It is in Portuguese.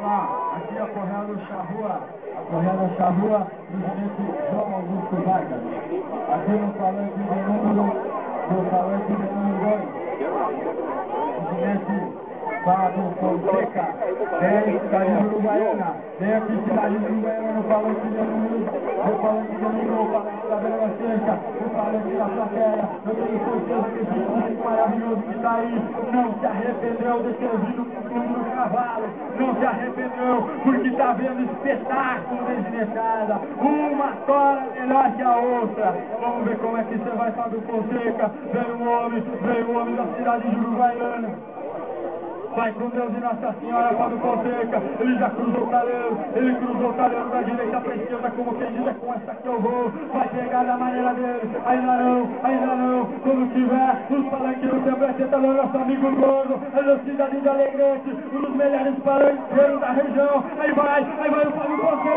lá, aqui a Correia do Charrua, a Correia da Charrua, presidente João Augusto Vargas. Aqui no falante de número 2, presidente Fábio Fonseca, tem cidade de Uruguaiana, tem aqui cidade de Uruguaiana no falante de número, no falante da Bela Seca, no falante da plateia. Eu tenho certeza que esse público maravilhoso que está aí não se arrependeu de ter vindo no cavalo, não se arrependeu porque está vendo espetáculo desnecada, uma tora melhor que a outra. Vamos ver como é que você vai, Fábio Fonseca. Veio o homem da cidade de Uruguaiana. Vai com Deus e Nossa Senhora, Fábio Fonseca. Ele já cruzou o talheiro, ele cruzou o talheiro da direita para a esquerda, como quem diz, é com essa que eu vou. Vai pegar da maneira dele, ainda não. Quando tiver, os palanqueiros sempre acertando nosso amigo Gordo, a cidade de Alegrete, um dos melhores palanqueiros da região. Aí vai o Fábio Fonseca.